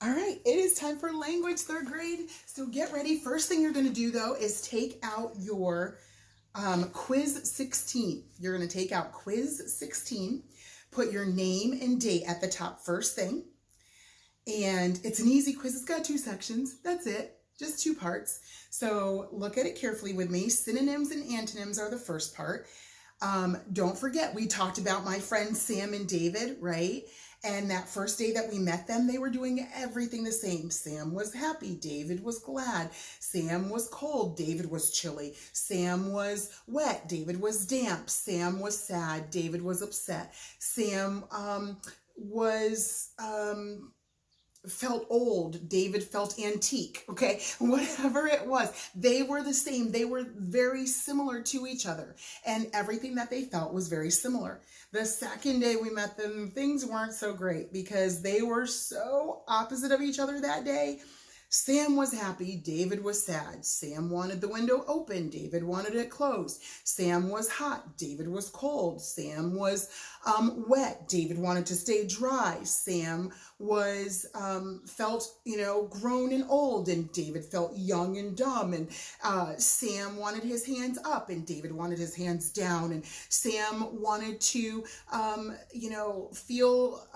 All right, it is time for language, third grade. So get ready. First thing you're going to do though is take out your quiz 16. You're going to take out quiz 16, put your name and date at the top first thing. And it's an easy quiz. It's got 2 sections. That's it. Just 2 parts. So look at it carefully with me. Synonyms and antonyms are the first part. Don't forget, we talked about my friends Sam and David, right? And that first day that we met them, they were doing everything the same. Sam was happy. David was glad. Sam was cold. David was chilly. Sam was wet. David was damp. Sam was sad. David was upset. Sam was felt old. David felt antique. Okay, whatever it was, they were the same. They were very similar to each other, and everything that they felt was very similar. The second day we met them, things weren't so great because they were so opposite of each other that day. Sam was happy, David was sad. Sam wanted the window open, David wanted it closed. Sam was hot, David was cold. Sam was wet, David wanted to stay dry. Sam was felt, grown and old, and David felt young and dumb. And Sam wanted his hands up, and David wanted his hands down. And Sam wanted to, feel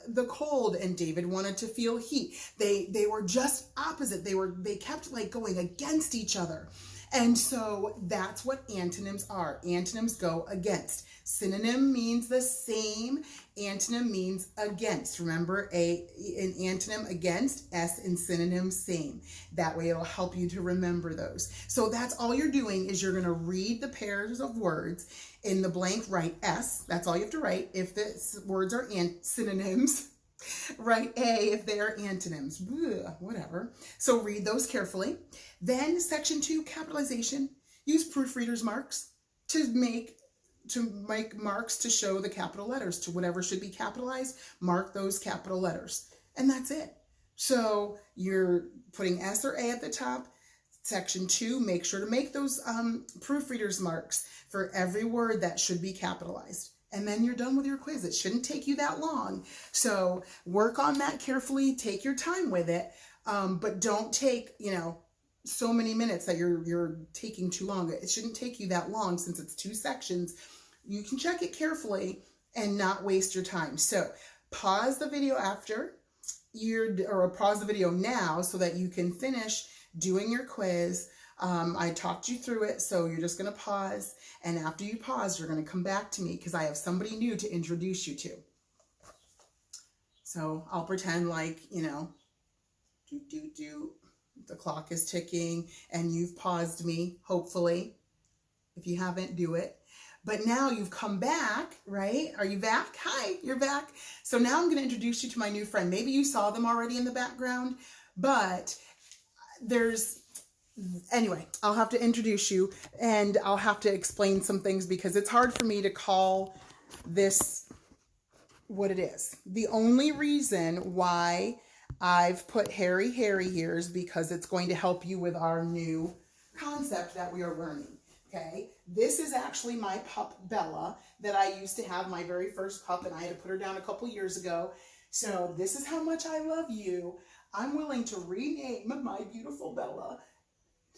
the cold, and David wanted to feel heat. They were just opposite. They kept like going against each other. And so that's what antonyms are. Antonyms go against. Synonym means the same. Antonym means against. Remember, an antonym against, S in synonym same. That way it'll help you to remember those. So that's all you're doing is you're going to read the pairs of words. In the blank, write S. That's all you have to write. If the words are synonyms, write A if they are antonyms. Ugh, whatever. So read those carefully. Then section 2, capitalization. Use proofreader's marks to make marks to show the capital letters. To whatever should be capitalized, mark those capital letters. And that's it. So you're putting S or A at the top. Section 2, make sure to make those proofreader's marks for every word that should be capitalized. And then you're done with your quiz. It shouldn't take you that long. So work on that carefully. Take your time with it. But don't take, so many minutes that you're taking too long. It shouldn't take you that long since it's 2 sections. You can check it carefully and not waste your time. So pause the video after or pause the video now so that you can finish doing your quiz. I talked you through it, so you're just going to pause. And after you pause, you're going to come back to me because I have somebody new to introduce you to. So I'll pretend like, the clock is ticking and you've paused me, hopefully. If you haven't, do it. But now you've come back, right? Are you back? Hi, you're back. So now I'm going to introduce you to my new friend. Maybe you saw them already in the background, but anyway, I'll have to introduce you and I'll have to explain some things because it's hard for me to call this what it is. The only reason why I've put Harry here is because it's going to help you with our new concept that we are learning. Okay, this is actually my pup Bella that I used to have, my very first pup, and I had to put her down a couple years ago. So this is how much I love you. I'm willing to rename my beautiful Bella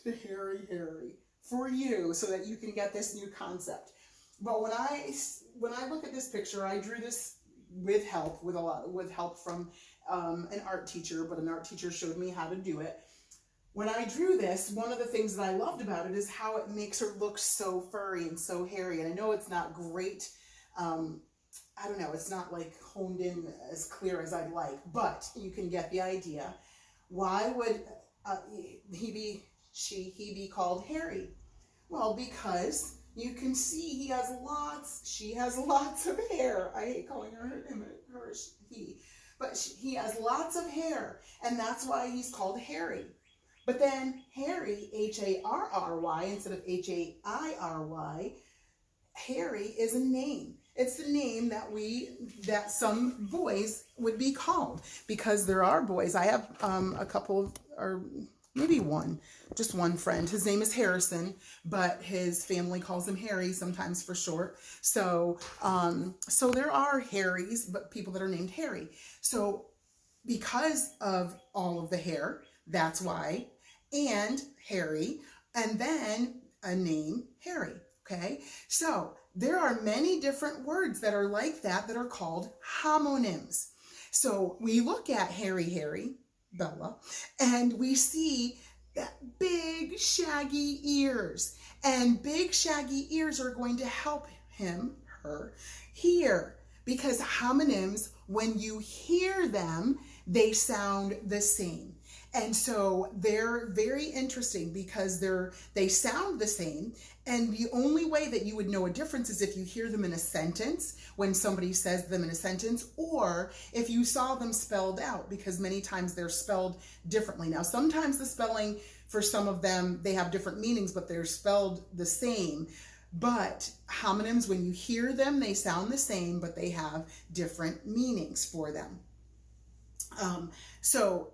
to Harry for you so that you can get this new concept. But when I look at this picture, I drew this with help from an art teacher, but an art teacher showed me how to do it. When I drew this, one of the things that I loved about it is how it makes her look so furry and so hairy. And I know it's not great. I don't know. It's not like honed in as clear as I'd like, but you can get the idea. Why would he be called Harry? Well, because you can see she has lots of hair. I hate calling her he, but he has lots of hair, and that's why he's called Harry. But then Harry, Harry, instead of Hairy, Harry is a name. It's the name that some boys would be called, because there are boys. I have a couple, or maybe just one friend. His name is Harrison, but his family calls him Harry sometimes for short. So there are Harrys, but people that are named Harry. So because of all of the hair, that's why, and hairy, and then a name, Harry. Okay, so there are many different words that are like that that are called homonyms. So we look at Harry, Bella, and we see that big shaggy ears, and big shaggy ears are going to help him, her, hear, because homonyms, when you hear them, they sound the same. And so they're very interesting because they sound the same. And the only way that you would know a difference is if you hear them in a sentence, when somebody says them in a sentence, or if you saw them spelled out, because many times they're spelled differently. Now, sometimes the spelling for some of them, they have different meanings, but they're spelled the same. But homonyms, when you hear them, they sound the same, but they have different meanings for them. So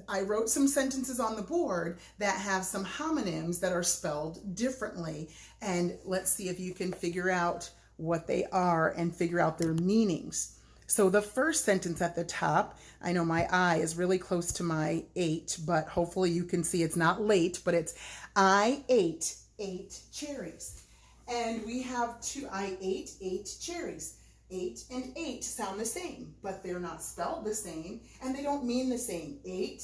I wrote some sentences on the board that have some homonyms that are spelled differently. And let's see if you can figure out what they are and figure out their meanings. So the first sentence at the top, I know my eye is really close to my 8, but hopefully you can see it's not late, but it's I ate 8 cherries. And we have I ate 8 cherries. 8 and 8 sound the same, but they're not spelled the same, and they don't mean the same. 8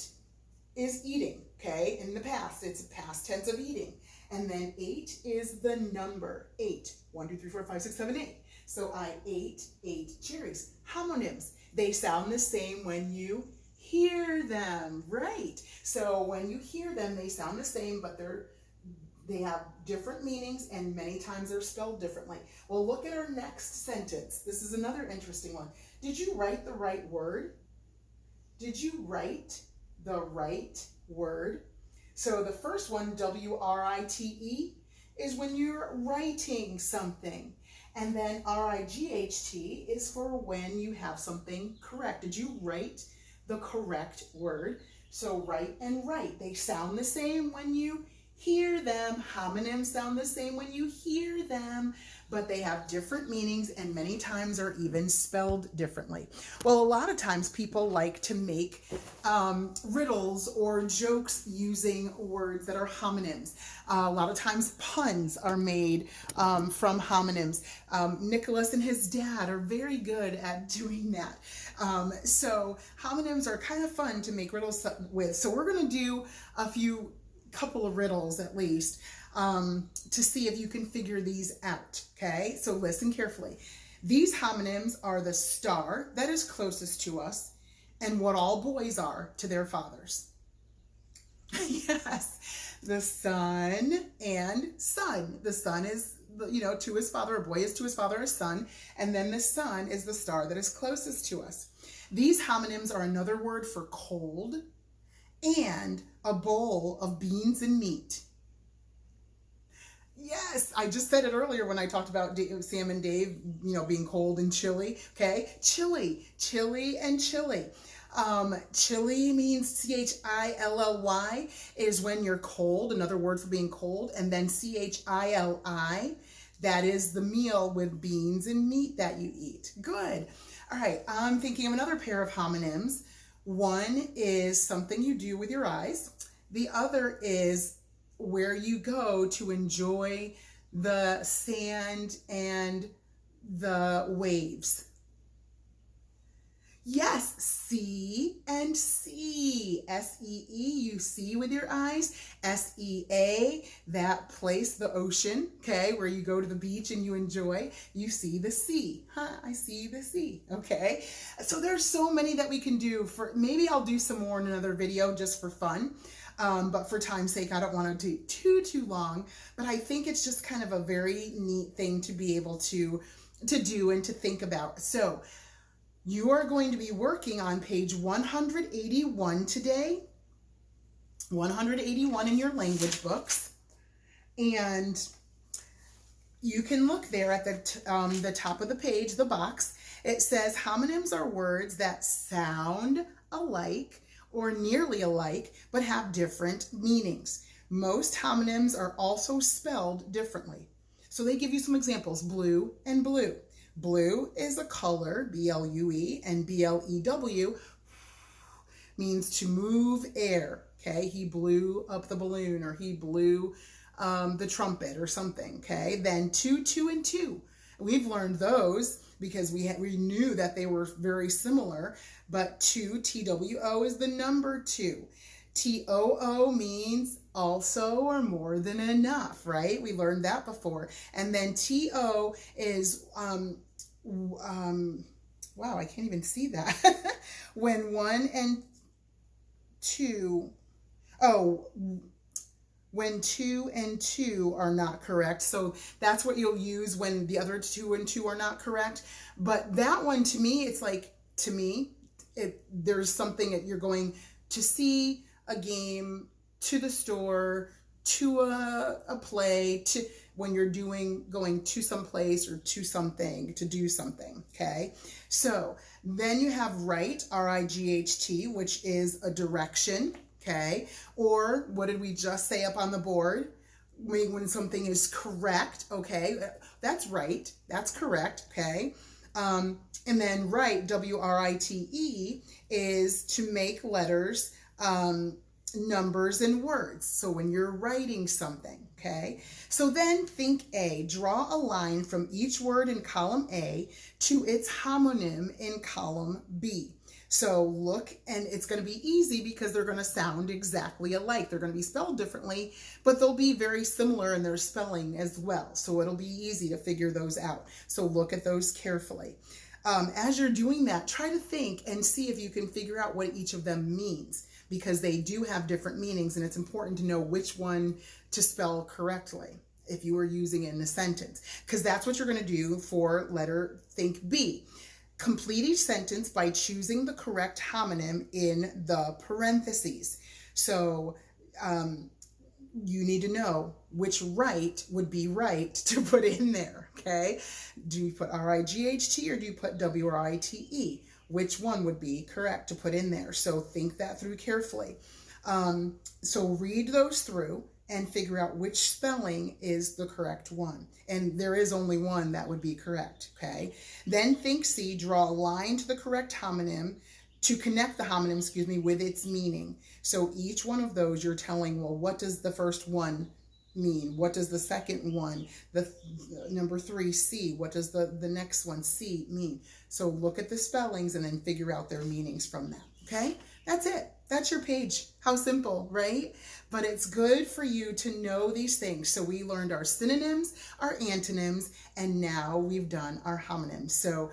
is eating, okay? In the past, it's past tense of eating. And then 8 is the number 8. 1, 2, 3, 4, 5, 6, 7, 8. So I ate 8 cherries. Homonyms, they sound the same when you hear them, right? So when you hear them, they sound the same, but they have different meanings, and many times they're spelled differently. Well, look at our next sentence. This is another interesting one. Did you write the right word? Did you write the right word? So the first one, W-R-I-T-E, is when you're writing something. And then R-I-G-H-T is for when you have something correct. Did you write the correct word? So write and write, they sound the same when you hear them. Homonyms sound the same when you hear them, but they have different meanings, and many times are even spelled differently. Well, a lot of times people like to make riddles or jokes using words that are homonyms. A lot of times puns are made from homonyms. Nicholas and his dad are very good at doing that. So homonyms are kind of fun to make riddles with. So we're going to do couple of riddles at least to see if you can figure these out. Okay, so listen carefully. These homonyms are the star that is closest to us and what all boys are to their fathers. Yes, the son and son. The son is, to his father. A boy is to his father, a son, and then the son is the star that is closest to us. These homonyms are another word for cold and a bowl of beans and meat. Yes, I just said it earlier when I talked about Sam and Dave, being cold and chilly. Okay, chilly and chilly. Chilly means C-H-I-L-L-Y is when you're cold, another word for being cold, and then C-H-I-L-I, that is the meal with beans and meat that you eat. Good. All right, I'm thinking of another pair of homonyms. One is something you do with your eyes. The other is where you go to enjoy the sand and the waves. Yes, see and see. S-E-E, you see with your eyes. S-E-A, that place, the ocean, okay, where you go to the beach and you enjoy. You see the sea. I see the sea, okay? So there's so many that we can do. Maybe I'll do some more in another video just for fun. But for time's sake, I don't want to do too long. But I think it's just kind of a very neat thing to be able to do and to think about. So you are going to be working on page 181 today, 181 in your language books, and you can look there at the top of the page, the box. It says homonyms are words that sound alike or nearly alike, but have different meanings. Most homonyms are also spelled differently. So they give you some examples, blue and blue. Blue is a color, B-L-U-E, and B-L-E-W means to move air. Okay, he blew up the balloon, or he blew the trumpet or something. Okay, then two, two, and two. We've learned those because we knew that they were very similar. But two, TWO, is the number 2. TOO means also or more than enough, right? We learned that before. And then TO is wow, I can't even see that. When 1 and 2, oh, when 2 and 2 are not correct. So that's what you'll use when the other 2 and 2 are not correct. But that one, to me, it's like, to me, there's something that you're going to see a game, to the store, to a play, to when you're going to some place or to something, to do something. Okay, so then you have right, R-I-G-H-T, which is a direction. Okay, or what did we just say up on the board? When something is correct. Okay, that's right, that's correct. Okay, and then right, W-R-I-T-E, is to make letters, numbers, and words. So when you're writing something. Okay, so then think A. Draw a line from each word in column A to its homonym in column B. So look, and it's going to be easy because they're going to sound exactly alike. They're going to be spelled differently, but they'll be very similar in their spelling as well. So it'll be easy to figure those out. So look at those carefully. As you're doing that, try to think and see if you can figure out what each of them means, because they do have different meanings, and it's important to know which one to spell correctly if you are using it in a sentence, because that's what you're going to do for think B. Complete each sentence by choosing the correct homonym in the parentheses. So you need to know which right would be right to put in there. Okay, do you put R-I-G-H-T or do you put W-R-I-T-E? Which one would be correct to put in there? So think that through carefully. So read those through and figure out which spelling is the correct one. And there is only one that would be correct, okay? Then think C, draw a line to the correct homonym, to connect the homonym, with its meaning. So each one of those you're telling, well, what does the first one mean? What does the second one, the number 3, C, what does the next one, C, mean? So look at the spellings and then figure out their meanings from that, okay? That's it. That's your page. How simple, right? But it's good for you to know these things. So we learned our synonyms, our antonyms, and now we've done our homonyms. So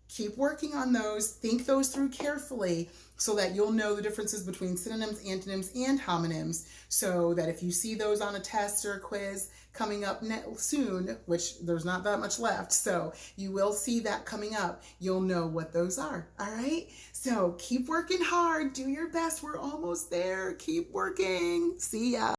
keep working on those. Think those through carefully so that you'll know the differences between synonyms, antonyms, and homonyms, so that if you see those on a test or a quiz coming up soon, which there's not that much left, so you will see that coming up, you'll know what those are. All right? So keep working hard. Do your best. We're almost there. Keep working. See ya.